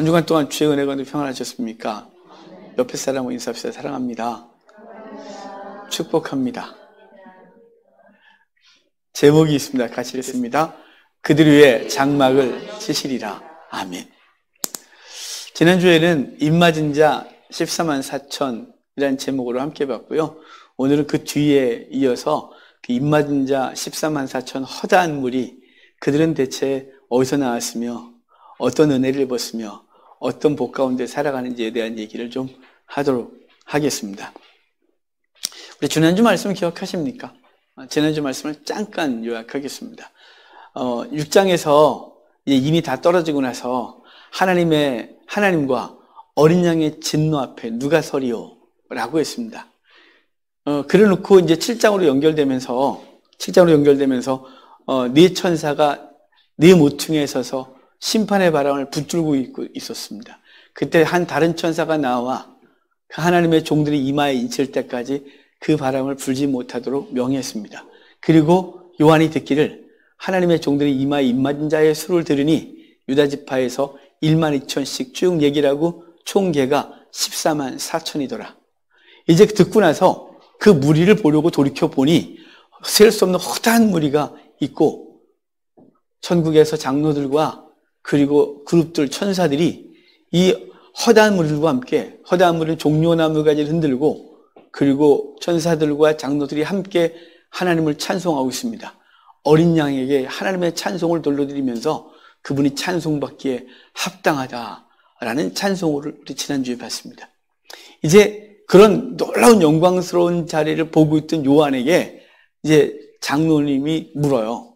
한 주간 동안 주의 은혜가 평안하셨습니까? 옆에 사람과 인사합시다. 사랑합니다. 축복합니다. 제목이 있습니다. 같이 읽습니다. 그들 위에 장막을 치시리라. 아멘. 지난주에는 입맞은 자 14만 4천이라는 제목으로 함께 봤고요. 오늘은 그 뒤에 이어서 그 입맞은 자 14만 4천 허다한 무리, 그들은 대체 어디서 나왔으며 어떤 은혜를 입었으며 어떤 복 가운데 살아가는지에 대한 얘기를 좀 하도록 하겠습니다. 우리 지난주 말씀을 기억하십니까? 지난주 말씀을 잠깐 요약하겠습니다. 6장에서 이미 다 떨어지고 나서 하나님과 어린 양의 진노 앞에 누가 서리요? 라고 했습니다. 그래 놓고 이제 7장으로 연결되면서 네 천사가 네 모퉁이에 서서 심판의 바람을 붙들고 있었습니다. 그때 한 다른 천사가 나와 하나님의 종들이 이마에 인칠 때까지 그 바람을 불지 못하도록 명했습니다. 그리고 요한이 듣기를 하나님의 종들이 이마에 입맞은 자의 수를 들으니 유다 지파에서 1만 2천씩 쭉 얘기를 하고 총 개가 14만 4천이더라. 이제 듣고 나서 그 무리를 보려고 돌이켜 보니 셀 수 없는 허다한 무리가 있고 천국에서 장로들과 그리고 그룹들 천사들이 이 허다한 무리들과 함께, 허다한 무리는 종려나무 가지를 흔들고 그리고 천사들과 장로들이 함께 하나님을 찬송하고 있습니다. 어린 양에게 하나님의 찬송을 돌려드리면서 그분이 찬송받기에 합당하다라는 찬송을 우리 지난주에 봤습니다. 이제 그런 놀라운 영광스러운 자리를 보고 있던 요한에게 이제 장로님이 물어요.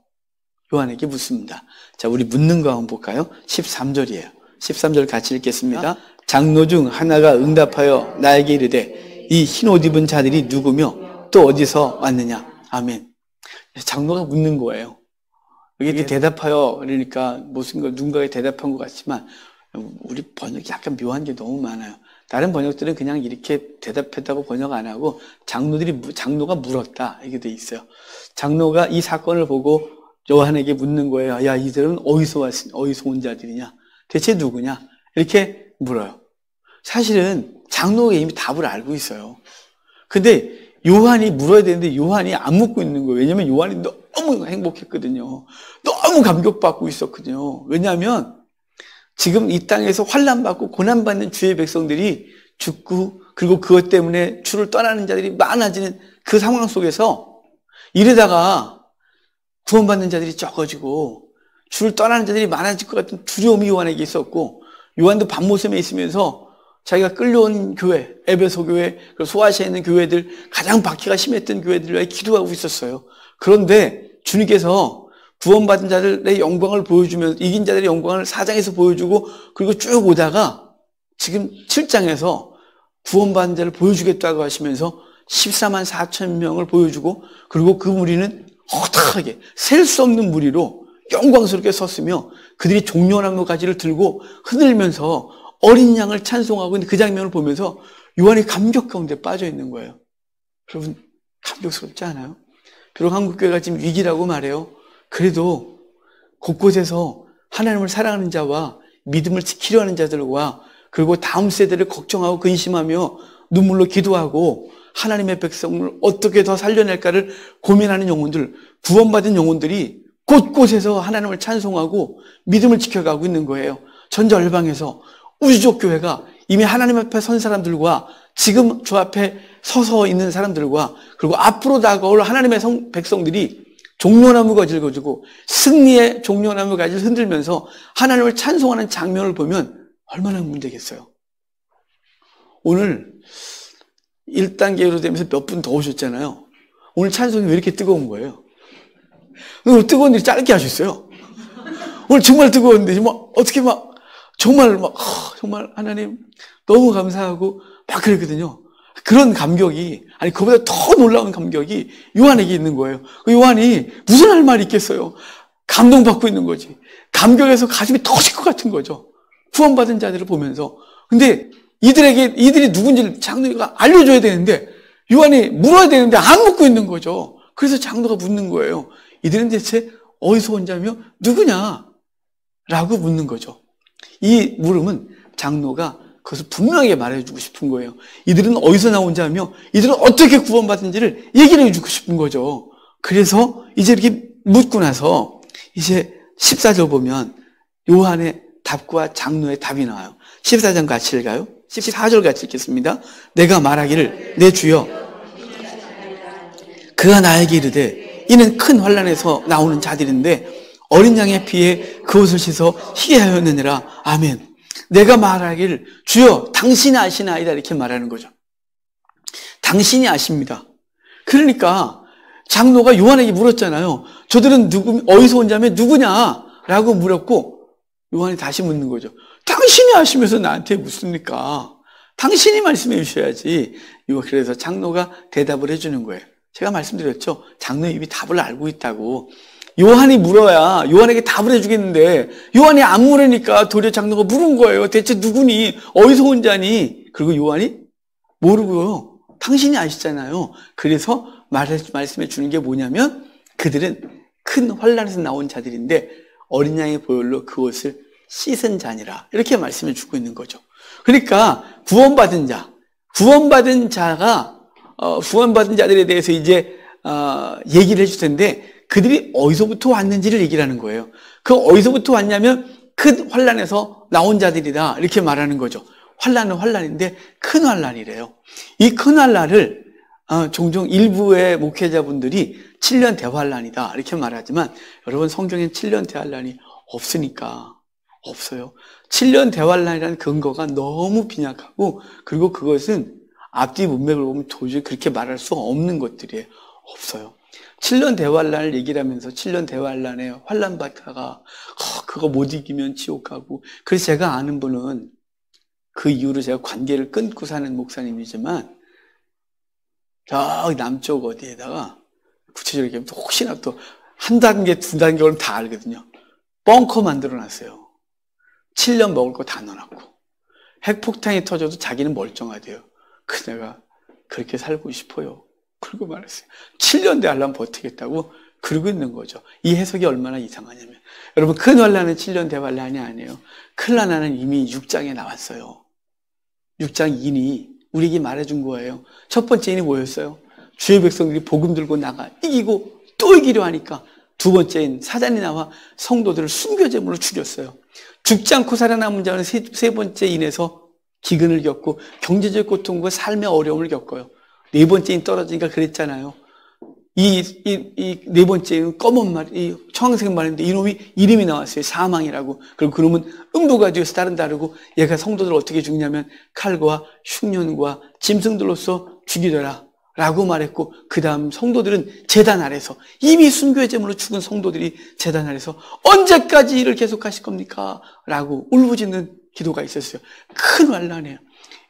요한에게 묻습니다. 자, 우리 묻는 거 한번 볼까요? 13절이에요. 13절 같이 읽겠습니다. 장로 중 하나가 응답하여 나에게 이르되 이 흰옷 입은 자들이 누구며 또 어디서 왔느냐? 아멘. 장로가 묻는 거예요. 이게 대답하여 그러니까 무슨 걸 누군가가 대답한 것 같지만 우리 번역이 약간 묘한 게 너무 많아요. 다른 번역들은 그냥 이렇게 대답했다고 번역 안 하고 장로가 물었다 이렇게 돼 있어요. 장로가 이 사건을 보고 요한에게 묻는 거예요. 야, 이들은 어디서 온 자들이냐? 대체 누구냐? 이렇게 물어요. 사실은 장로가 이미 답을 알고 있어요. 근데 요한이 물어야 되는데 요한이 안 묻고 있는 거예요. 왜냐면 요한이 너무 행복했거든요. 너무 감격받고 있었거든요. 왜냐하면 지금 이 땅에서 환난받고 고난받는 주의 백성들이 죽고 그리고 그것 때문에 주를 떠나는 자들이 많아지는 그 상황 속에서 이러다가 구원받는 자들이 적어지고 주를 떠나는 자들이 많아질 것 같은 두려움이 요한에게 있었고 요한도 밤모섬에 있으면서 자기가 끌려온 교회, 에베소 교회, 소아시아에 있는 교회들, 가장 박해가 심했던 교회들을 위해 기도하고 있었어요. 그런데 주님께서 구원받은 자들의 영광을 보여주면서 이긴 자들의 영광을 4장에서 보여주고 그리고 쭉 오다가 지금 7장에서 구원받은 자를 보여주겠다고 하시면서 14만 4천 명을 보여주고 그리고 그 무리는 허다하게 셀 수 없는 무리로 영광스럽게 섰으며 그들이 종려나무 가지를 들고 흔들면서 어린 양을 찬송하고 있는 그 장면을 보면서 요한이 감격 가운데 빠져 있는 거예요. 여러분 감격스럽지 않아요? 비록 한국교회가 지금 위기라고 말해요. 그래도 곳곳에서 하나님을 사랑하는 자와 믿음을 지키려 하는 자들과 그리고 다음 세대를 걱정하고 근심하며 눈물로 기도하고 하나님의 백성을 어떻게 더 살려낼까를 고민하는 영혼들, 구원받은 영혼들이 곳곳에서 하나님을 찬송하고 믿음을 지켜가고 있는 거예요. 전자열방에서 우주적 교회가 이미 하나님 앞에 선 사람들과 지금 주 앞에 서서 있는 사람들과 그리고 앞으로 다가올 하나님의 백성들이 종려나무 가지를 가지고 승리의 종려나무 가지를 흔들면서 하나님을 찬송하는 장면을 보면 얼마나 문제겠어요. 오늘 1단계로 되면서 몇 분 더 오셨잖아요. 오늘 찬송이 왜 이렇게 뜨거운 거예요? 오늘 뜨거운 일이 짧게 하셨어요. 오늘 정말 뜨거운데 어떻게 정말 하나님 너무 감사하고 막 그랬거든요. 그런 감격이 그보다 더 놀라운 감격이 요한에게 있는 거예요. 그 요한이 무슨 할 말이 있겠어요. 감동받고 있는 거지. 감격에서 가슴이 터질 것 같은 거죠. 구원받은 자들을 보면서. 근데 이들이 누군지를 장로가 알려줘야 되는데 요한이 물어야 되는데 안 묻고 있는 거죠. 그래서 장로가 묻는 거예요. 이들은 대체 어디서 온 자며 누구냐? 라고 묻는 거죠. 이 물음은 장로가 그것을 분명하게 말해주고 싶은 거예요. 이들은 어디서 나온 자며 이들은 어떻게 구원받은지를 얘기를 해주고 싶은 거죠. 그래서 이제 이렇게 묻고 나서 이제 14절 보면 요한의 답과 장로의 답이 나와요. 14장 같이 읽어요. 14절 같이 읽겠습니다. 내가 말하기를 내 주여 그가 나에게 이르되 이는 큰 환난에서 나오는 자들인데 어린 양의 피에 그 옷을 씻어 희게 하였느니라. 아멘. 내가 말하기를 주여 당신이 아시나이다 이렇게 말하는 거죠. 당신이 아십니다. 그러니까 장로가 요한에게 물었잖아요. 저들은 어디서 온 자며 누구냐라고 물었고 요한이 다시 묻는 거죠. 당신이 아시면서 나한테 묻습니까? 당신이 말씀해 주셔야지. 그래서 장로가 대답을 해주는 거예요. 제가 말씀드렸죠. 장로의 입이 답을 알고 있다고. 요한이 물어야 요한에게 답을 해주겠는데 요한이 안 물으니까 도리어 장로가 물은 거예요. 대체 누구니? 어디서 온 자니? 그리고 요한이 모르고요. 당신이 아시잖아요. 그래서 말씀해 주는 게 뭐냐면 그들은 큰 환난에서 나온 자들인데 어린 양의 보혈로 그것을 씻은 자니라. 이렇게 말씀해 주고 있는 거죠. 그러니까 구원받은 자들에 대해서 이제 얘기를 해줄 텐데 그들이 어디서부터 왔는지를 얘기를 하는 거예요. 그 어디서부터 왔냐면 큰 환난에서 나온 자들이다 이렇게 말하는 거죠. 환난은 환난인데 큰 환난이래요. 이 큰 환난을 종종 일부의 목회자분들이 7년 대환난이다 이렇게 말하지만 여러분 성경엔 7년 대환난이 없으니까 없어요. 7년 대환난이라는 근거가 너무 빈약하고 그리고 그것은 앞뒤 문맥을 보면 도저히 그렇게 말할 수 없는 것들이에요. 없어요. 7년 대환난을 얘기를 하면서 7년 대환난에 환난 받다가 그거 못 이기면 지옥 가고 그래서 제가 아는 분은 그 이후로 제가 관계를 끊고 사는 목사님이지만 저기 남쪽 어디에다가 구체적으로 얘기하면 혹시나 또 한 단계 두 단계 오면 다 알거든요. 벙커 만들어놨어요. 7년 먹을 거 다 넣어놨고 핵폭탄이 터져도 자기는 멀쩡하대요. 그 내가 그렇게 살고 싶어요. 그러고 말했어요. 7년 대환란 버티겠다고 그러고 있는 거죠. 이 해석이 얼마나 이상하냐면 여러분 큰 환란은 7년 대환란이 아니에요. 큰 환란은 이미 6장에 나왔어요. 6장 2이 우리에게 말해준 거예요. 첫 번째 인이 뭐였어요? 주의 백성들이 복음 들고 나가 이기고 또 이기려 하니까 두 번째인 사단이 나와 성도들을 순교제물로 죽였어요. 죽지 않고 살아남은 자는 세 번째 인에서 기근을 겪고 경제적 고통과 삶의 어려움을 겪어요. 네 번째인 떨어지니까 그랬잖아요. 이 네 번째는 검은 말, 이 청황색 말인데 이놈이 이름이 나왔어요. 사망이라고. 그리고 그놈은 음부가 되어서 다른 다르고 얘가 성도들을 어떻게 죽냐면 칼과 흉년과 짐승들로서 죽이더라 라고 말했고 그 다음 성도들은 제단 아래서 이미 순교의 제물로 죽은 성도들이 제단 아래서 언제까지 일을 계속하실 겁니까? 라고 울부짖는 기도가 있었어요. 큰 환난이에요.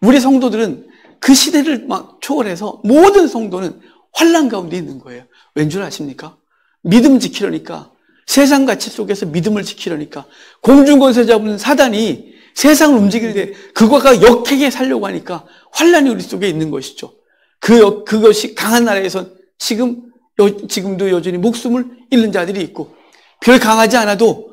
우리 성도들은 그 시대를 막 초월해서 모든 성도는 환난 가운데 있는 거예요. 왠 줄 아십니까? 믿음 지키려니까 세상 가치 속에서 믿음을 지키려니까 공중권세 잡은 사단이 세상을 움직일 때 그거가 역행해 살려고 하니까 환난이 우리 속에 있는 것이죠. 그것이 강한 나라에선 지금도 여전히 목숨을 잃는 자들이 있고 별 강하지 않아도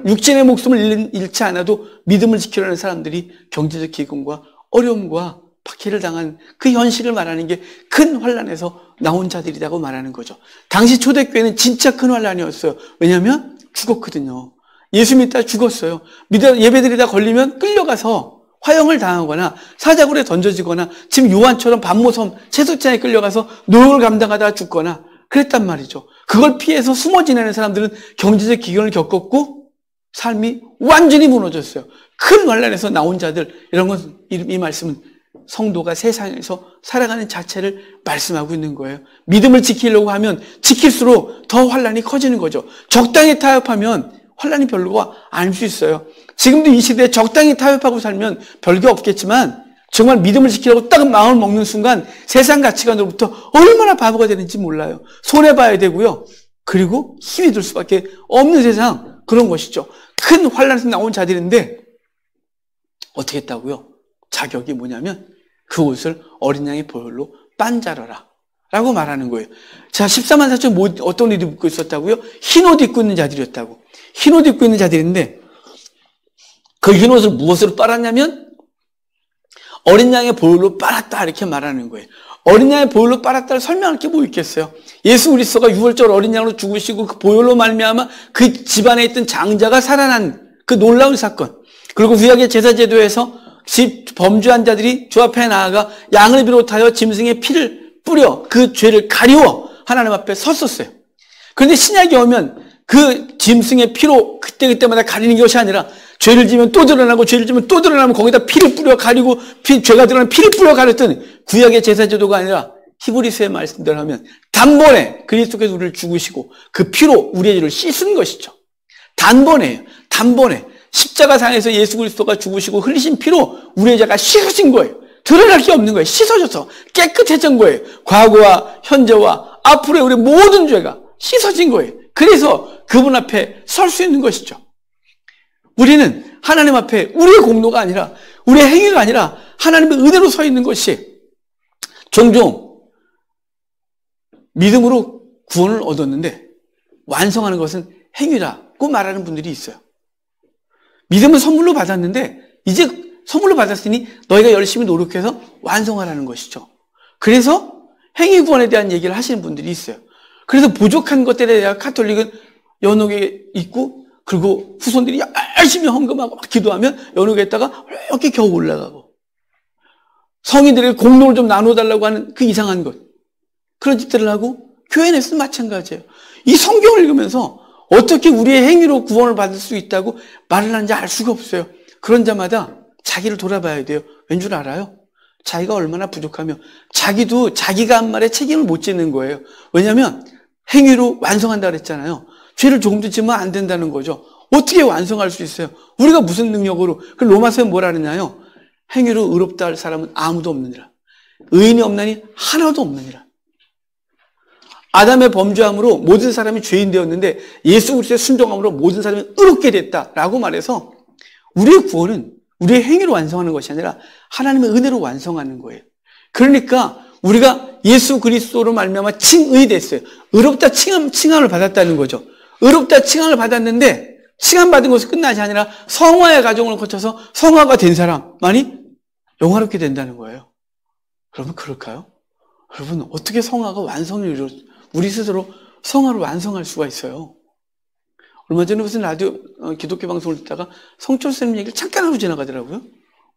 육신의 목숨을 잃지 않아도 믿음을 지키려는 사람들이 경제적 기근과 어려움과 박해를 당한 그 현실을 말하는 게 큰 환난에서 나온 자들이라고 말하는 거죠. 당시 초대교회는 진짜 큰 환난이었어요. 왜냐하면 죽었거든요. 예수 믿다 죽었어요. 예배드리다 걸리면 끌려가서 화형을 당하거나 사자굴에 던져지거나 지금 요한처럼 반모섬 채석장에 끌려가서 노역을 감당하다가 죽거나 그랬단 말이죠. 그걸 피해서 숨어 지내는 사람들은 경제적 기근을 겪었고 삶이 완전히 무너졌어요. 큰 환난에서 나온 자들 이런 건 이 말씀은 성도가 세상에서 살아가는 자체를 말씀하고 있는 거예요. 믿음을 지키려고 하면 지킬수록 더 환난이 커지는 거죠. 적당히 타협하면 환난이 별로가 아닐 수 있어요. 지금도 이 시대에 적당히 타협하고 살면 별게 없겠지만 정말 믿음을 지키려고 딱 마음을 먹는 순간 세상 가치관으로부터 얼마나 바보가 되는지 몰라요. 손해봐야 되고요. 그리고 힘이 들 수밖에 없는 세상 그런 것이죠. 큰 환난에서 나온 자들인데 어떻게 했다고요? 자격이 뭐냐면 그 옷을 어린 양의 보혈로 빤자르라 라고 말하는 거예요. 자, 14만 4천 어떤 옷 입고 있었다고요? 흰 옷 입고 있는 자들이었다고. 흰 옷 입고 있는 자들인데 그 흰 옷을 무엇으로 빨았냐면 어린 양의 보혈로 빨았다 이렇게 말하는 거예요. 어린 양의 보혈로 빨았다를 설명할 게 뭐 있겠어요? 예수 그리스도가 유월절 어린 양으로 죽으시고 그 보혈로 말미암아 그 집안에 있던 장자가 살아난 그 놀라운 사건. 그리고 구약의 제사제도에서 범죄한 자들이 주 앞에 나아가 양을 비롯하여 짐승의 피를 뿌려 그 죄를 가리워 하나님 앞에 섰었어요. 그런데 신약에 오면 그 짐승의 피로 그때그때마다 가리는 것이 아니라 죄를 지면 또 드러나고 죄를 지면 또 드러나면 거기다 피를 뿌려 가리고 죄가 드러나면 피를 뿌려 가렸던 구약의 제사제도가 아니라 히브리서의 말씀대로 하면 단번에 그리스도께서 우리를 죽으시고 그 피로 우리의 죄를 씻은 것이죠. 단번에요. 단번에 십자가상에서 예수 그리스도가 죽으시고 흘리신 피로 우리의 죄가 씻어진 거예요. 드러날 게 없는 거예요. 씻어져서 깨끗해진 거예요. 과거와 현재와 앞으로의 우리 모든 죄가 씻어진 거예요. 그래서 그분 앞에 설 수 있는 것이죠. 우리는 하나님 앞에 우리의 공로가 아니라 우리의 행위가 아니라 하나님의 은혜로 서 있는 것이 종종 믿음으로 구원을 얻었는데 완성하는 것은 행위라고 말하는 분들이 있어요. 믿음은 선물로 받았는데 이제 선물로 받았으니 너희가 열심히 노력해서 완성하라는 것이죠. 그래서 행위 구원에 대한 얘기를 하시는 분들이 있어요. 그래서 부족한 것들에 대한 카톨릭은 연옥에 있고 그리고 후손들이 열심히 헌금하고 막 기도하면 연옥에 있다가 이렇게 겨우 올라가고 성인들에게 공로를 좀 나눠달라고 하는 그 이상한 것 그런 짓들을 하고 교회 내에서도 마찬가지예요. 이 성경을 읽으면서 어떻게 우리의 행위로 구원을 받을 수 있다고 말을 하는지 알 수가 없어요. 그런 자마다 자기를 돌아봐야 돼요. 왠 줄 알아요? 자기가 얼마나 부족하며 자기도 자기가 한 말에 책임을 못 지는 거예요. 왜냐하면 행위로 완성한다 그랬잖아요. 죄를 조금도 지면 안 된다는 거죠. 어떻게 완성할 수 있어요? 우리가 무슨 능력으로? 그 로마서에 뭐라 그러냐요? 행위로 의롭다 할 사람은 아무도 없느니라. 의인이 없나니 하나도 없느니라. 아담의 범죄함으로 모든 사람이 죄인 되었는데 예수 그리스도의 순종함으로 모든 사람이 의롭게 됐다라고 말해서 우리의 구원은 우리의 행위로 완성하는 것이 아니라 하나님의 은혜로 완성하는 거예요. 그러니까 우리가 예수 그리스도로 말미암아 칭의 됐어요. 의롭다 칭함을 받았다는 거죠. 의롭다 칭함을 받았는데 칭함 받은 것이 끝나지 아니라 성화의 과정을 거쳐서 성화가 된 사람만이 영화롭게 된다는 거예요. 여러분 그럴까요? 여러분 어떻게 성화가 완성을 이루어 우리 스스로 성화를 완성할 수가 있어요? 얼마 전에 무슨 라디오 기독교 방송을 듣다가 성철 스님 얘기를 잠깐 하고 지나가더라고요.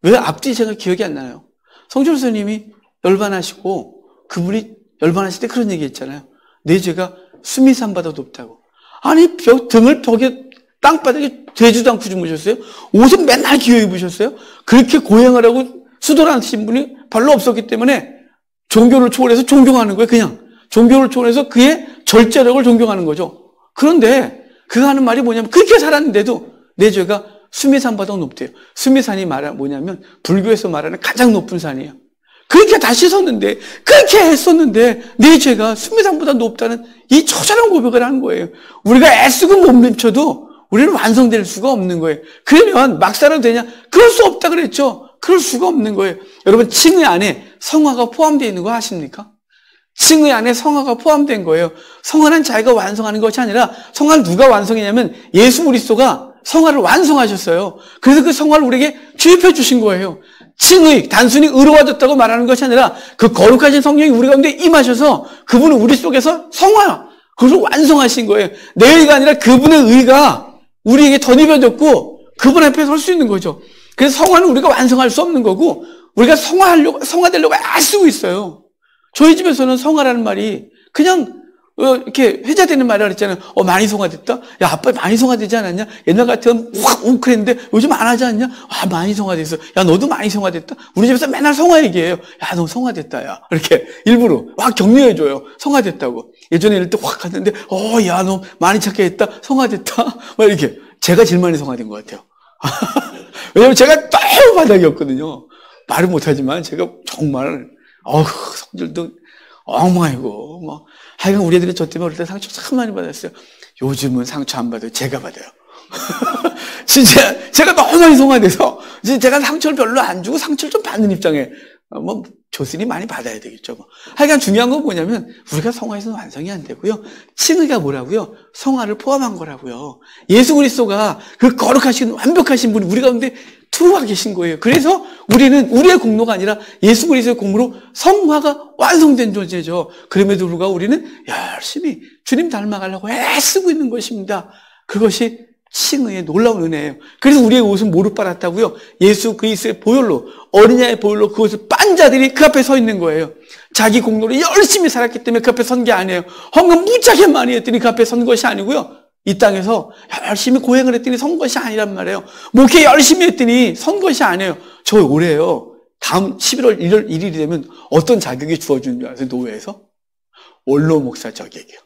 왜 앞뒤 제가 기억이 안 나요. 성철 스님이 열반하시고 그분이 열반하실 때 그런 얘기 했잖아요. 내 죄가 수미산보다 높다고. 아니 등을 벽에 땅바닥에 대지도 않고 주무셨어요? 옷은 맨날 기어 입으셨어요? 그렇게 고행을 하고 수도라는 분이 별로 없었기 때문에 종교를 초월해서 존경하는 거예요. 그냥 종교를 초월해서 그의 절제력을 존경하는 거죠. 그런데 그가 하는 말이 뭐냐면 그렇게 살았는데도 내 죄가 수미산보다 높대요. 수미산이 뭐냐면 불교에서 말하는 가장 높은 산이에요. 그렇게 다 씻었는데 그렇게 했었는데 내 죄가 수미산보다 높다는 이 처절한 고백을 하는 거예요. 우리가 애쓰고 몸부림쳐도 우리는 완성될 수가 없는 거예요. 그러면 막 살아도 되냐? 그럴 수 없다 그랬죠. 그럴 수가 없는 거예요. 여러분 칭의 안에 성화가 포함되어 있는 거 아십니까? 칭의 안에 성화가 포함된 거예요. 성화는 자기가 완성하는 것이 아니라 성화를 누가 완성했냐면 예수 그리스도가 성화를 완성하셨어요. 그래서 그 성화를 우리에게 주입해 주신 거예요. 칭의, 단순히 의로워졌다고 말하는 것이 아니라 그 거룩하신 성령이 우리 가운데 임하셔서 그분은 우리 속에서 성화, 그것을 완성하신 거예요. 내 의가 아니라 그분의 의가 우리에게 덧입혀졌고 그분 앞에 설 수 있는 거죠. 그래서 성화는 우리가 완성할 수 없는 거고 우리가 성화되려고 애쓰고 있어요. 저희 집에서는 성화라는 말이 그냥 이렇게 회자되는 말이라 그랬잖아요. 많이 성화됐다? 야, 아빠 많이 성화되지 않았냐? 옛날 같으면 확 웅크랬는데 요즘 안 하지 않냐? 많이 성화됐어. 야, 너도 많이 성화됐다? 우리 집에서 맨날 성화 얘기해요. 야, 너 성화됐다, 야. 이렇게 일부러 확 격려해줘요. 성화됐다고. 예전에 이럴 때 확 갔는데, 야, 너 많이 찾게 했다? 성화됐다? 막 이렇게. 제가 제일 많이 성화된 것 같아요. 왜냐면 제가 너무 바닥이었거든요. 말은 못하지만 제가 정말, 성질도 엉망이고, 하여간 우리 애들이 저 때문에 어릴 때 상처 참 많이 받았어요. 요즘은 상처 안 받아요. 제가 받아요. 진짜 제가 너무 많이 성화돼서 이제 제가 상처를 별로 안 주고 상처를 좀 받는 입장에 뭐 조슬이 많이 받아야 되겠죠. 뭐. 하여간 중요한 건 뭐냐면 우리가 성화에서는 완성이 안 되고요. 칭의가 뭐라고요? 성화를 포함한 거라고요. 예수 그리스도가 그 거룩하신 완벽하신 분이 우리 가운데 들어와 계신 거예요. 그래서 우리는 우리의 공로가 아니라 예수 그리스도의 공로로 성화가 완성된 존재죠. 그럼에도 불구하고 우리는 열심히 주님 닮아가려고 애쓰고 있는 것입니다. 그것이 칭의의 놀라운 은혜예요. 그래서 우리의 옷은 뭐로 빨았다고요? 예수 그리스도의 보혈로, 어린 양의 보혈로 그것을 빤 자들이 그 앞에 서 있는 거예요. 자기 공로로 열심히 살았기 때문에 그 앞에 선 게 아니에요. 헌금 무지하게 많이 했더니 그 앞에 선 것이 아니고요. 이 땅에서 열심히 고행을 했더니 선 것이 아니란 말이에요. 목회 열심히 했더니 선 것이 아니에요. 저 올해요. 다음 11월 1일이 되면 어떤 자격이 주어지는 줄 아세요? 노회에서? 원로 목사 자격이요.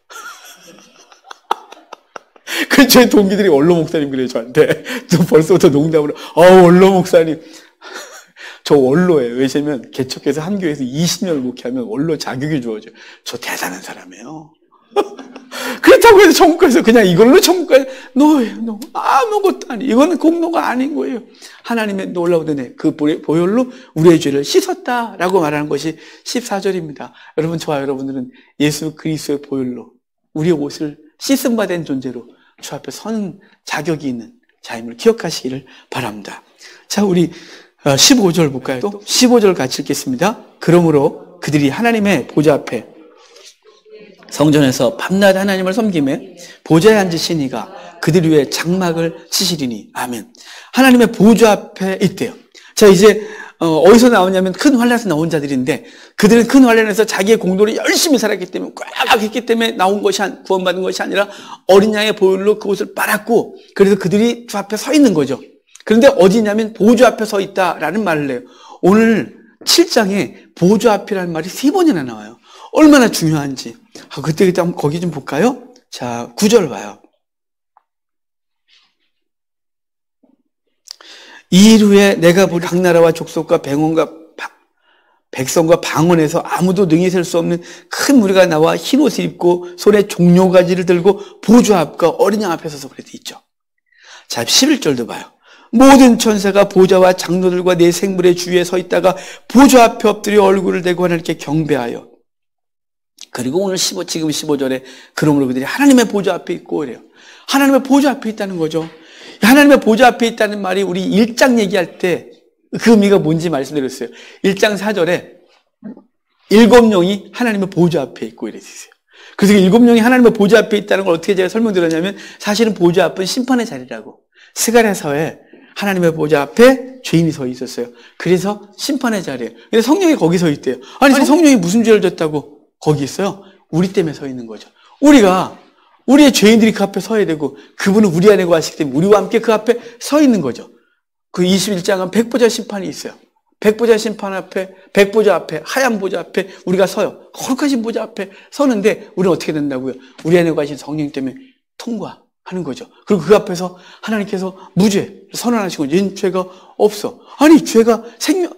그 제 동기들이 원로 목사님 그래요, 저한테. 또 벌써부터 농담으로, 원로 목사님. 저 원로예요. 왜냐면 개척해서 한 교회에서 20년을 목회하면 원로 자격이 주어져요. 저 대단한 사람이에요. 그렇다고 해서 천국에서 그냥 이걸로 천국에 노예요. 아무것도 아니. 이거는 공로가 아닌 거예요. 하나님의 놀라운 은혜, 그 보혈로 우리의 죄를 씻었다라고 말하는 것이 14절입니다. 여러분, 저와 여러분들은 예수 그리스도의 보혈로 우리의 옷을 씻음 받은 존재로 주 앞에 서는 자격이 있는 자임을 기억하시기를 바랍니다. 자, 우리 15절 볼까요? 또 15절 같이 읽겠습니다. 그러므로 그들이 하나님의 보좌 앞에 성전에서 밤낮 하나님을 섬기며 보좌에 앉으신 이가 그들 위에 장막을 치시리니. 아멘. 하나님의 보좌 앞에 있대요. 자, 이제 어디서 나오냐면 큰 환란에서 나온 자들인데, 그들은 큰 환란에서 자기의 공로를 열심히 살았기 때문에, 꽉 했기 때문에 나온 것이, 구원받은 것이 아니라 어린 양의 보혈로 그것을 빨았고, 그래서 그들이 주 앞에 서 있는 거죠. 그런데 어디냐면 보좌 앞에 서 있다라는 말을 해요. 오늘 7장에 보좌 앞이라는 말이 3번이나 나와요. 얼마나 중요한지. 그때 한번 거기 좀 볼까요? 자, 9절 봐요. 이 일 후에 내가 볼 각 나라와 족속과 백성과 방언에서 아무도 능히 셀 수 없는 큰 무리가 나와 흰 옷을 입고 손에 종려가지를 들고 보좌 앞과 어린 양 앞에 서서 그래 돼 있죠. 자, 11절도 봐요. 모든 천사가 보좌와 장로들과 내 생물의 주위에 서 있다가 보좌 앞에 엎드려 얼굴을 대고 하나님께 경배하여. 그리고 오늘 지금 15절에 그러므로 그들이 하나님의 보좌 앞에 있고 이래요. 하나님의 보좌 앞에 있다는 거죠. 하나님의 보좌 앞에 있다는 말이 우리 1장 얘기할 때 그 의미가 뭔지 말씀드렸어요. 1장 4절에 7영이 하나님의 보좌 앞에 있고 이래 있어요. 그래서 7영이 하나님의 보좌 앞에 있다는 걸 어떻게 제가 설명드렸냐면, 사실은 보좌 앞은 심판의 자리라고. 스가랴서에 하나님의 보좌 앞에 죄인이 서 있었어요. 그래서 심판의 자리예요. 근데 성령이 거기 서 있대요. 아니 성령이 무슨 죄를 졌다고 거기 있어요? 우리 때문에 서 있는 거죠. 우리의 죄인들이 그 앞에 서야 되고, 그분은 우리 안에 거하시기 때문에 우리와 함께 그 앞에 서 있는 거죠. 그 21장은 백보자 심판이 있어요. 백보자 심판 앞에, 백보자 앞에, 하얀 보좌 앞에 우리가 서요. 거룩하신 보좌 앞에 서는데 우리는 어떻게 된다고요? 우리 안에 거하신 성령 때문에 통과하는 거죠. 그리고 그 앞에서 하나님께서 무죄 선언하시고, 얘는 죄가 없어. 아니, 죄가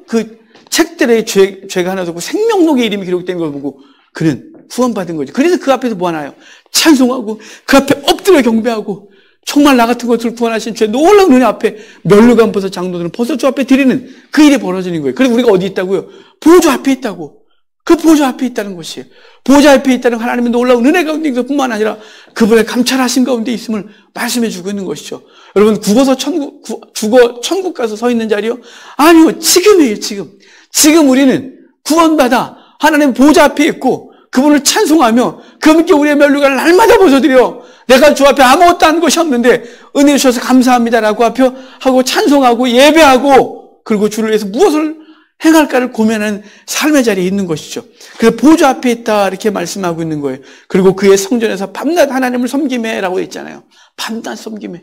그 책들에 죄가 하나도 없고 생명록의 이름이 기록된 걸 보고 그는 구원받은 거죠. 그래서 그 앞에서 뭐 하나요? 찬송하고 그 앞에 엎드려 경배하고, 정말 나 같은 것을 구원하신 죄 놀라운 은혜 앞에 면류관 벗어 장로들은 벗어 주 앞에 드리는 그 일이 벌어지는 거예요. 그래서 우리가 어디 있다고요? 보좌 앞에 있다고. 그 보좌 앞에 있다는 것이에요. 보좌 앞에 있다는 하나님의 놀라운 은혜 가운데 있는 것뿐만 아니라 그분의 감찰하신 가운데 있음을 말씀해 주고 있는 것이죠. 여러분, 죽어 천국 가서 서 있는 자리요? 아니요, 지금이에요. 지금 우리는 구원받아 하나님 보좌 앞에 있고 그분을 찬송하며 그분께 우리의 면류관을 날마다 벗어드려, 내가 주 앞에 아무것도 한 것이 없는데 은혜 주셔서 감사합니다라고 하고 찬송하고 예배하고, 그리고 주를 위해서 무엇을 행할까를 고민하는 삶의 자리에 있는 것이죠. 그래서 보좌 앞에 있다 이렇게 말씀하고 있는 거예요. 그리고 그의 성전에서 밤낮 하나님을 섬기매라고 했잖아요. 밤낮 섬기매.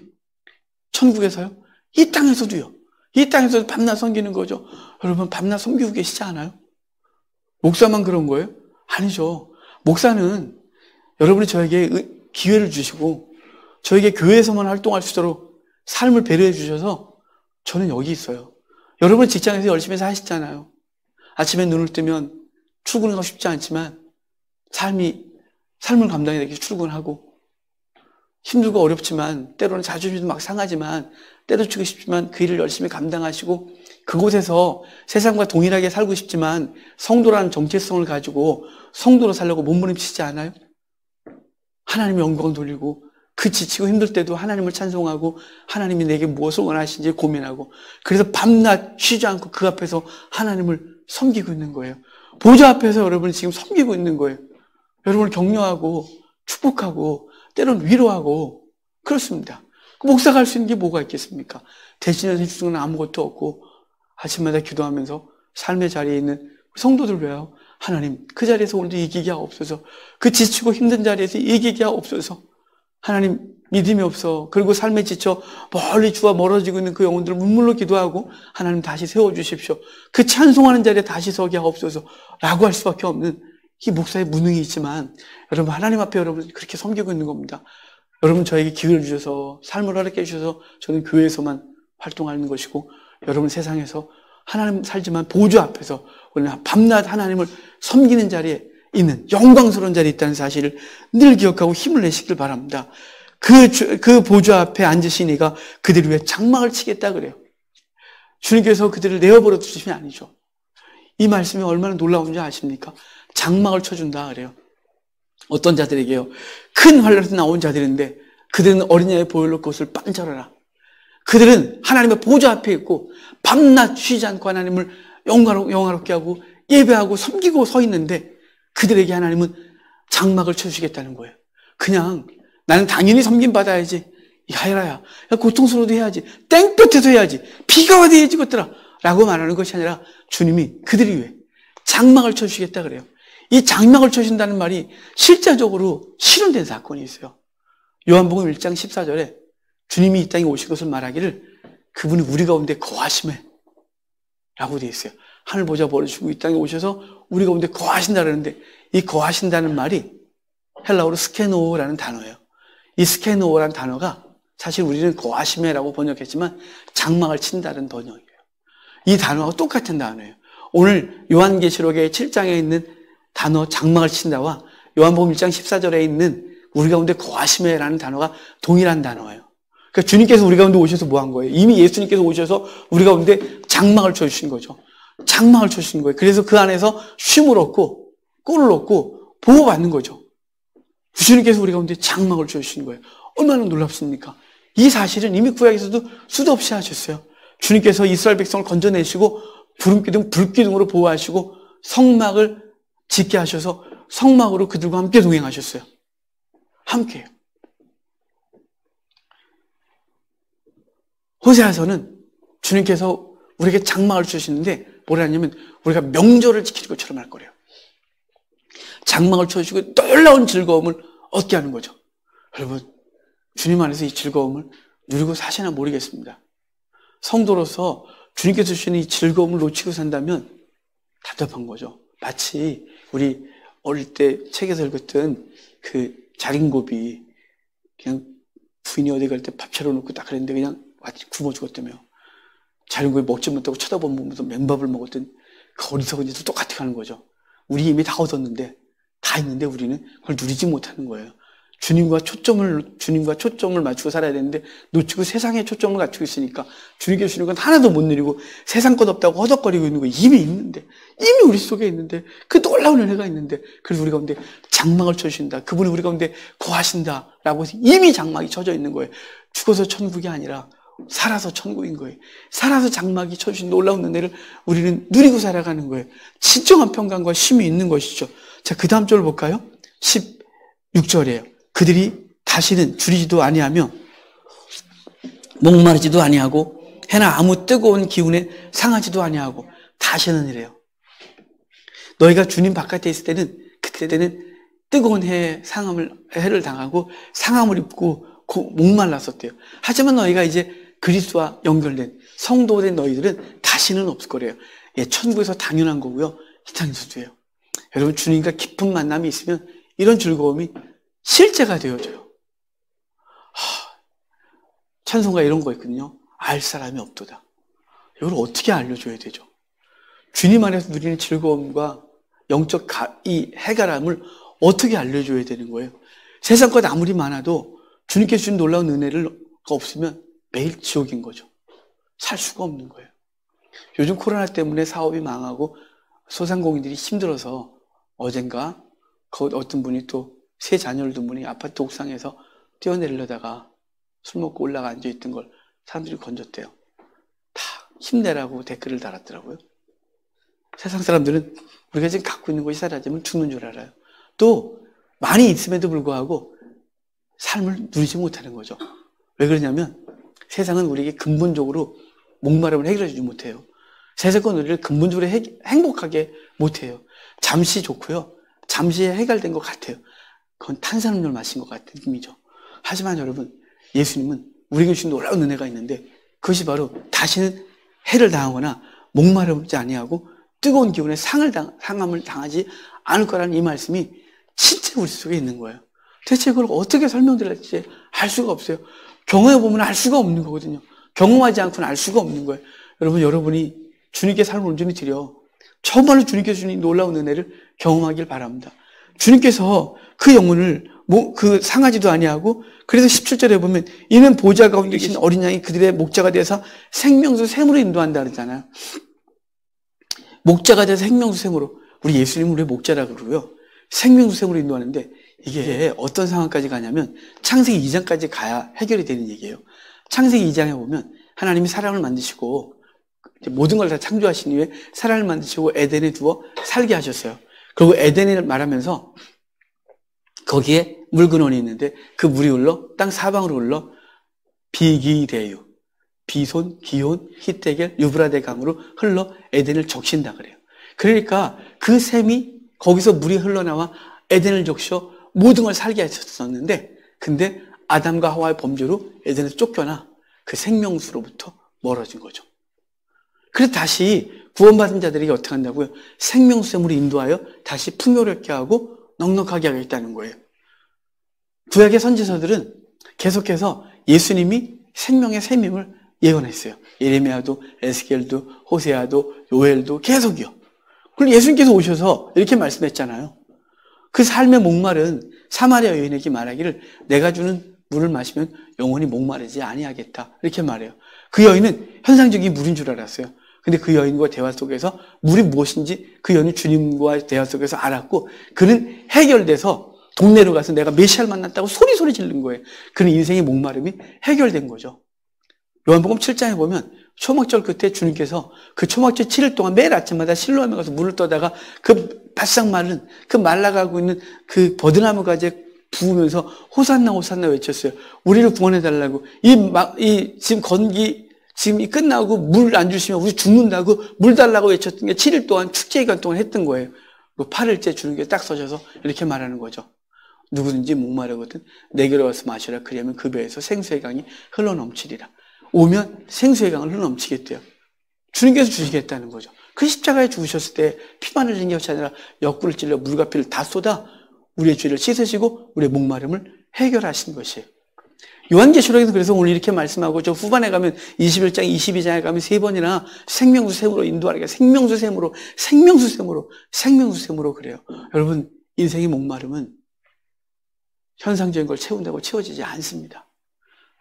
천국에서요? 이 땅에서도요. 이 땅에서도 밤낮 섬기는 거죠. 여러분, 밤낮 섬기고 계시지 않아요? 목사만 그런 거예요? 아니죠. 목사는 여러분이 저에게 기회를 주시고 저에게 교회에서만 활동할 수 있도록 삶을 배려해 주셔서 저는 여기 있어요. 여러분 직장에서 열심히 사시잖아요. 아침에 눈을 뜨면 출근하기 쉽지 않지만 삶을 감당해야 되기 출근하고, 힘들고 어렵지만 때로는 자존심도 막 상하지만 때려치고 싶지만 그 일을 열심히 감당하시고 그곳에서 세상과 동일하게 살고 싶지만 성도라는 정체성을 가지고 성도로 살려고 몸부림치지 않아요? 하나님의 영광 돌리고 그 지치고 힘들 때도 하나님을 찬송하고 하나님이 내게 무엇을 원하시는지 고민하고 그래서 밤낮 쉬지 않고 그 앞에서 하나님을 섬기고 있는 거예요. 보좌 앞에서 여러분이 지금 섬기고 있는 거예요. 여러분을 격려하고 축복하고 때로는 위로하고 그렇습니다. 목사가 할 수 있는 게 뭐가 있겠습니까? 대신해서 해줄 수는 아무것도 없고 아침마다 기도하면서 삶의 자리에 있는 성도들 외요. 하나님 그 자리에서 오늘도 이기게 하옵소서. 그 지치고 힘든 자리에서 이기게 하옵소서. 하나님 믿음이 없어. 그리고 삶에 지쳐 멀리 주와 멀어지고 있는 그 영혼들을 눈물로 기도하고 하나님 다시 세워주십시오. 그 찬송하는 자리에 다시 서게 하옵소서 라고 할 수밖에 없는 이 목사의 무능이 있지만 여러분 하나님 앞에 여러분 그렇게 섬기고 있는 겁니다. 여러분 저에게 기회를 주셔서 삶을 허락해 주셔서 저는 교회에서만 활동하는 것이고 여러분 세상에서 하나님 살지만 보좌 앞에서 오늘 밤낮 하나님을 섬기는 자리에 있는 영광스러운 자리에 있다는 사실을 늘 기억하고 힘을 내시길 바랍니다. 그 보좌 앞에 앉으신 이가 그들 위해 장막을 치겠다 그래요. 주님께서 그들을 내어버려 두시면 아니죠. 이 말씀이 얼마나 놀라운지 아십니까? 장막을 쳐준다 그래요. 어떤 자들에게요? 큰 환란에서 나온 자들인데 그들은 어린야의 보혈로 그것을 빤절하라. 그들은 하나님의 보좌 앞에 있고 밤낮 쉬지 않고 하나님을 영화롭게 하고 예배하고 섬기고 서 있는데 그들에게 하나님은 장막을 쳐주시겠다는 거예요. 그냥 나는 당연히 섬김받아야지. 야야야, 고통스러워도 해야지. 땡볕에도 해야지. 비가 와도 해야지 것들아. 라고 말하는 것이 아니라 주님이 그들을 위해 장막을 쳐주시겠다 그래요. 이 장막을 쳐주신다는 말이 실제적으로 실현된 사건이 있어요. 요한복음 1장 14절에 주님이 이 땅에 오신 것을 말하기를 그분이 우리 가운데 거하심에 라고 되어 있어요. 하늘 보좌 버리시고 이 땅에 오셔서 우리 가운데 거하신다 그러는데 이 거하신다는 말이 헬라어로 스케노라는 단어예요. 이 스케노라는 단어가 사실 우리는 거하심에라고 번역했지만 장막을 친다는 번역이에요. 이 단어와 똑같은 단어예요. 오늘 요한계시록의 7장에 있는 단어 장막을 친다와 요한복음 1장 14절에 있는 우리 가운데 거하심에라는 단어가 동일한 단어예요. 그러니까 주님께서 우리 가운데 오셔서 뭐 한 거예요? 이미 예수님께서 오셔서 우리 가운데 장막을 쳐주신 거죠. 장막을 쳐주신 거예요. 그래서 그 안에서 쉼을 얻고 꿀을 얻고 보호받는 거죠. 주님께서 우리 가운데 장막을 쳐주신 거예요. 얼마나 놀랍습니까? 이 사실은 이미 구약에서도 수도 없이 하셨어요. 주님께서 이스라엘 백성을 건져내시고 불기둥으로 보호하시고 성막을 짓게 하셔서 성막으로 그들과 함께 동행하셨어요. 함께요. 호세아서는 주님께서 우리에게 장막을 주시는데 뭐라 하냐면 우리가 명절을 지키는 것처럼 할 거래요. 장막을 쳐주시고 놀라운 즐거움을 얻게 하는 거죠. 여러분 주님 안에서 이 즐거움을 누리고 사시나 모르겠습니다. 성도로서 주님께서 주시는 이 즐거움을 놓치고 산다면 답답한 거죠. 마치 우리 어릴 때 책에서 읽었던 그 자린고비 그냥 부인이 어디 갈 때 밥 차려놓고 딱 그랬는데 그냥 굶어 죽었다며. 자린고비 먹지 못하고 쳐다보면서 맨밥을 먹었던 그 어리석은 짓도 똑같이 하는 거죠. 우리 이미 다 얻었는데 다 있는데 우리는 그걸 누리지 못하는 거예요. 주님과 초점을 맞추고 살아야 되는데 놓치고 세상에 초점을 갖추고 있으니까 주님께 주시는 건 하나도 못 누리고 세상 것 없다고 허덕거리고 있는 거 이미 있는데 이미 우리 속에 있는데 그 놀라운 은혜가 있는데 그래서 우리 가운데 장막을 쳐주신다. 그분이 우리 가운데 거하신다라고 해서 이미 장막이 쳐져 있는 거예요. 죽어서 천국이 아니라 살아서 천국인 거예요. 살아서 장막이 쳐주신 놀라운 은혜를 우리는 누리고 살아가는 거예요. 진정한 평강과 쉼이 있는 것이죠. 자, 그 다음 절을 볼까요? 16절이에요. 그들이 다시는 줄이지도 아니하며 목마르지도 아니하고 해나 아무 뜨거운 기운에 상하지도 아니하고 다시는 이래요. 너희가 주님 바깥에 있을 때는 그때는 뜨거운 해를 당하고 상함을 입고 목말랐었대요. 하지만 너희가 이제 그리스도와 연결된 성도된 너희들은 다시는 없을 거래요. 예, 천국에서 당연한 거고요. 이 땅에서도요. 여러분 주님과 깊은 만남이 있으면 이런 즐거움이 실제가 되어져요. 찬송가 이런 거 있거든요. 알 사람이 없도다. 이걸 어떻게 알려줘야 되죠? 주님 안에서 누리는 즐거움과 영적 이 해결함을 어떻게 알려줘야 되는 거예요? 세상 것 아무리 많아도 주님께서 주신 놀라운 은혜가 없으면 매일 지옥인 거죠. 살 수가 없는 거예요. 요즘 코로나 때문에 사업이 망하고 소상공인들이 힘들어서 어젠가 어떤 분이 또 세 자녀를 둔 분이 아파트 옥상에서 뛰어내리려다가 술 먹고 올라가 앉아있던 걸 사람들이 건졌대요. 다 힘내라고 댓글을 달았더라고요. 세상 사람들은 우리가 지금 갖고 있는 것이 사라지면 죽는 줄 알아요. 또 많이 있음에도 불구하고 삶을 누리지 못하는 거죠. 왜 그러냐면 세상은 우리에게 근본적으로 목마름을 해결해 주지 못해요. 세상은 우리를 근본적으로 행복하게 못해요. 잠시 좋고요. 잠시 해결된 것 같아요. 그건 탄산음료를 마신 것 같은 느낌이죠. 하지만 여러분, 예수님은 우리에게 주신 놀라운 은혜가 있는데 그것이 바로 다시는 해를 당하거나 목마르지 아니하고 뜨거운 기운에 상함을 당하지 않을 거라는 이 말씀이 진짜 우리 속에 있는 거예요. 대체 그걸 어떻게 설명드릴지 알 수가 없어요. 경험해보면 알 수가 없는 거거든요. 경험하지 않고는 알 수가 없는 거예요. 여러분이 주님께 삶을 온전히 드려 정말로 주님께서 주신 놀라운 은혜를 경험하길 바랍니다. 주님께서 그 영혼을 그 상하지도 아니하고 그래서 17절에 보면 이는 보좌 가운데 계신 어린 양이 그들의 목자가 되어서 생명수 샘으로 인도한다 그러잖아요. 목자가 돼서 생명수 샘으로 우리 예수님은 우리의 목자라고 그러고요. 생명수 샘으로 인도하는데 이게 어떤 상황까지 가냐면 창세기 2장까지 가야 해결이 되는 얘기예요. 창세기 2장에 보면 하나님이 사람을 만드시고 모든 걸 다 창조하신 이후에 사람을 만드시고 에덴에 두어 살게 하셨어요. 그리고 에덴을 말하면서 거기에 물근원이 있는데 그 물이 흘러 땅 사방으로 흘러 비기레유, 비손, 기혼, 히데겔, 유브라데 강으로 흘러 에덴을 적신다 그래요. 그러니까 그 샘이 거기서 물이 흘러나와 에덴을 적셔 모든 걸 살게 하셨었는데 근데 아담과 하와의 범죄로 에덴에서 쫓겨나 그 생명수로부터 멀어진 거죠. 그래서 다시 구원받은 자들에게 어떻게 한다고요? 생명수샘으로 인도하여 다시 풍요롭게 하고 넉넉하게 하겠다는 거예요. 구약의 선지서들은 계속해서 예수님이 생명의 샘임을 예언했어요. 예레미야도, 에스겔도, 호세아도, 요엘도 계속이요. 그리고 예수님께서 오셔서 이렇게 말씀했잖아요. 그 삶의 목마른 사마리아 여인에게 말하기를 내가 주는 물을 마시면 영원히 목마르지 아니하겠다. 이렇게 말해요. 그 여인은 현상적인 물인 줄 알았어요. 근데 그 여인과 대화 속에서 물이 무엇인지 그 여인이 주님과 대화 속에서 알았고 그는 해결돼서 동네로 가서 내가 메시아를 만났다고 소리 지르는 거예요. 그는 인생의 목마름이 해결된 거죠. 요한복음 7장에 보면 초막절 끝에 주님께서 그 초막절 7일 동안 매일 아침마다 실로암에 가서 물을 떠다가 그 바싹 마른 그 말라가고 있는 그 버드나무 가지에 부으면서 호산나 호산나 외쳤어요. 우리를 구원해달라고. 지금 건기 지금 끝나고 물 안 주시면 우리 죽는다고 물 달라고 외쳤던 게 7일 동안 축제 기간 동안 했던 거예요. 그 8일째 주님께서 딱 서셔서 이렇게 말하는 거죠. 누구든지 목마르거든 내게로 와서 마시라. 그러면 그 배에서 생수의 강이 흘러넘치리라. 오면 생수의 강을 흘러넘치겠대요. 주님께서 주시겠다는 거죠. 그 십자가에 죽으셨을 때 피만 흘린 것이 아니라 옆구리를 찔러 물과 피를 다 쏟아 우리의 죄를 씻으시고 우리의 목마름을 해결하신 것이에요. 요한계시록에서 그래서 오늘 이렇게 말씀하고 저 후반에 가면 21장, 22장에 가면 3번이나 생명수샘으로 인도하니까 생명수샘으로 그래요. 여러분 인생의 목마름은 현상적인 걸 채운다고 채워지지 않습니다.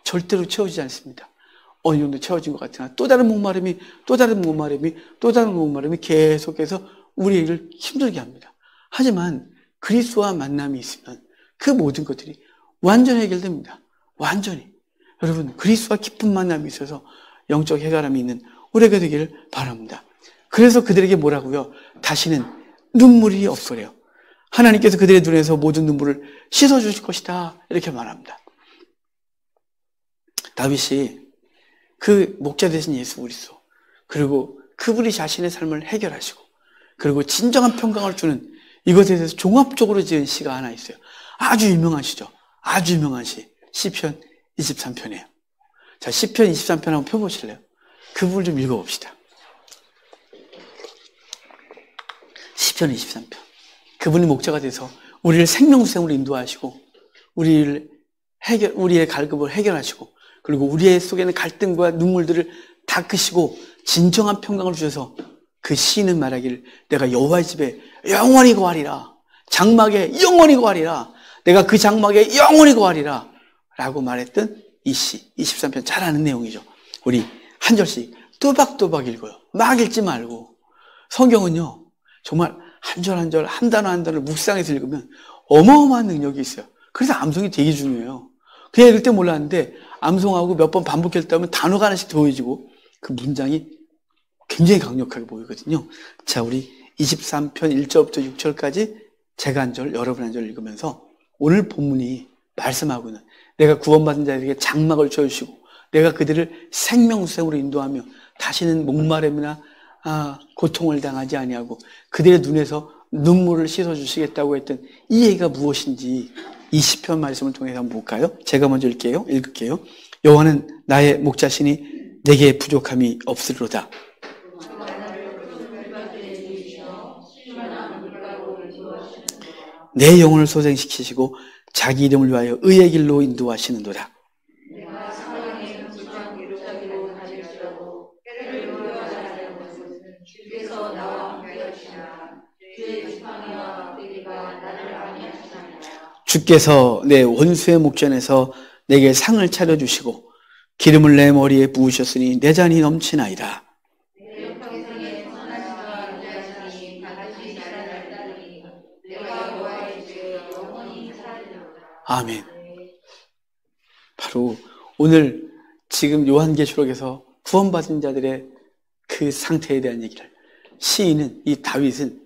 절대로 채워지지 않습니다. 어느 정도 채워진 것 같으나 또 다른 목마름이 계속해서 우리를 힘들게 합니다. 하지만 그리스도와 만남이 있으면 그 모든 것들이 완전히 해결됩니다. 완전히. 여러분 그리스도와 깊은 만남이 있어서 영적 해결함이 있는 우리가 되기를 바랍니다. 그래서 그들에게 뭐라고요? 다시는 눈물이 없으래요. 하나님께서 그들의 눈에서 모든 눈물을 씻어주실 것이다. 이렇게 말합니다. 다윗이 그 목자 되신 예수 그리스도 그리고 그분이 자신의 삶을 해결하시고 그리고 진정한 평강을 주는 이것에 대해서 종합적으로 지은 시가 하나 있어요. 아주 유명한 시죠. 아주 유명한 시. 시편 23편이에요. 자, 시편 23편 한번 펴보실래요? 그 부분을 좀 읽어봅시다. 시편 23편. 그분이 목자가 돼서 우리를 생명수샘으로 인도하시고 우리의 갈급을 해결하시고 그리고 우리의 속에는 갈등과 눈물들을 닦으시고 진정한 평강을 주셔서 그 시인은 말하기를 내가 여호와의 집에 영원히 거하리라. 장막에 영원히 거하리라. 내가 그 장막에 영원히 거하리라 라고 말했던 이 시 23편 잘 아는 내용이죠. 우리 한 절씩 또박또박 읽어요. 막 읽지 말고. 성경은요, 정말 한 절 한 절, 한 단어 한 단어를 묵상해서 읽으면 어마어마한 능력이 있어요. 그래서 암송이 되게 중요해요. 그냥 읽을 때 몰랐는데 암송하고 몇 번 반복했다 하면 단어가 하나씩 더해지고 그 문장이 굉장히 강력하게 보이거든요. 자, 우리 23편 1절부터 6절까지 제가 한 절, 여러분 한 절 읽으면서 오늘 본문이 말씀하고는 내가 구원받은 자에게 장막을 쳐주시고 내가 그들을 생명수생으로 인도하며 다시는 목마름이나 고통을 당하지 아니하고 그들의 눈에서 눈물을 씻어주시겠다고 했던 이 얘기가 무엇인지 이 시편 말씀을 통해서 한번 볼까요? 제가 먼저 읽을게요. 여호와는 나의 목자시니 내게 부족함이 없으리로다. 내 영혼을 소생시키시고 자기 이름을 위하여 의의 길로 인도하시는도다. 주께서 내 원수의 목전에서 내게 상을 차려주시고 기름을 내 머리에 부으셨으니 내 잔이 넘치나이다. 아멘. 바로 오늘 지금 요한계시록에서 구원받은 자들의 그 상태에 대한 얘기를 시인은, 이 다윗은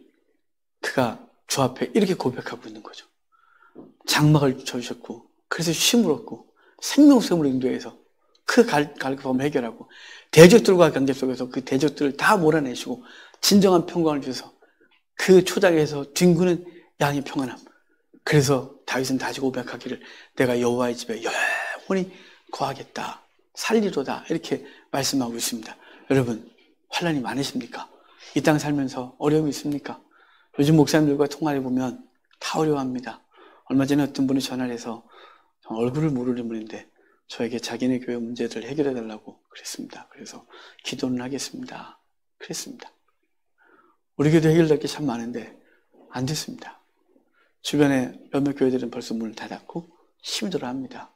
그가 주 앞에 이렇게 고백하고 있는 거죠. 장막을 쳐주셨고 그래서 쉼을 얻고 생명수생으로 인도해서 그 갈급함을 해결하고 대적들과 관계 속에서 그 대적들을 다 몰아내시고 진정한 평강을 주셔서 그 초장에서 뒹구는 양의 평안함. 그래서 다윗은 다시 고백하기를 내가 여호와의 집에 영원히 거하겠다, 살리로다, 이렇게 말씀하고 있습니다. 여러분, 환난이 많으십니까? 이 땅 살면서 어려움이 있습니까? 요즘 목사님들과 통화해 보면 다 어려워합니다. 얼마 전에 어떤 분이 전화를 해서 얼굴을 모르는 분인데 저에게 자기네 교회 문제들을 해결해 달라고 그랬습니다. 그래서 기도는 하겠습니다. 그랬습니다. 우리 교회도 해결될 게 참 많은데 안 됐습니다. 주변에 몇몇 교회들은 벌써 문을 닫았고 힘들어합니다.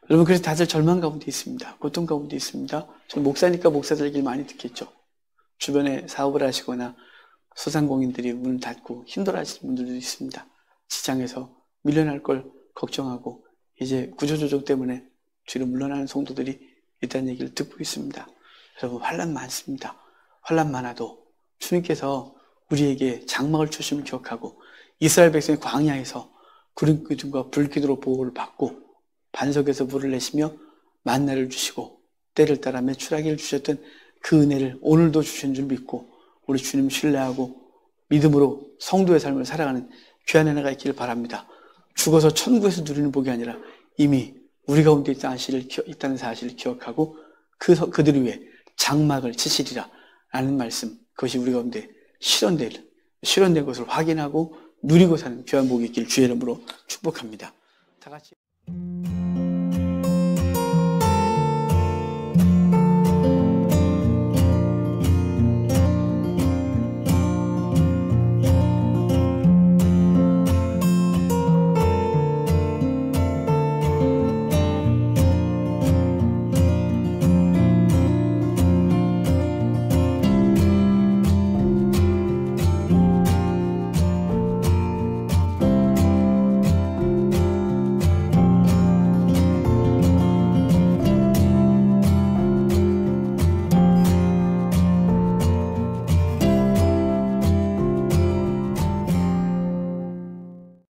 여러분, 그래서 다들 절망 가운데 있습니다. 고통 가운데 있습니다. 저는 목사니까 목사들 얘기를 많이 듣겠죠. 주변에 사업을 하시거나 소상공인들이 문을 닫고 힘들어하시는 분들도 있습니다. 직장에서 밀려날 걸 걱정하고 이제 구조조정 때문에 뒤로 물러나는 성도들이 있다는 얘기를 듣고 있습니다. 여러분, 환난 많습니다. 환난 많아도 주님께서 우리에게 장막을 주심을 기억하고 이스라엘 백성이 광야에서 구름 기둥과 불 기둥으로 보호를 받고 반석에서 물을 내시며 만나를 주시고 때를 따라 메추라기를 주셨던 그 은혜를 오늘도 주신 줄 믿고 우리 주님 신뢰하고 믿음으로 성도의 삶을 살아가는 귀한 은혜가 있기를 바랍니다. 죽어서 천국에서 누리는 복이 아니라 이미 우리 가운데 있다는 사실을 기억하고 그들을 위해 장막을 치시리라 라는 말씀, 그것이 우리 가운데 실현된 것을 확인하고 누리고 사는 귀한 복이 있기를 주의 이름으로 축복합니다. 다 같이.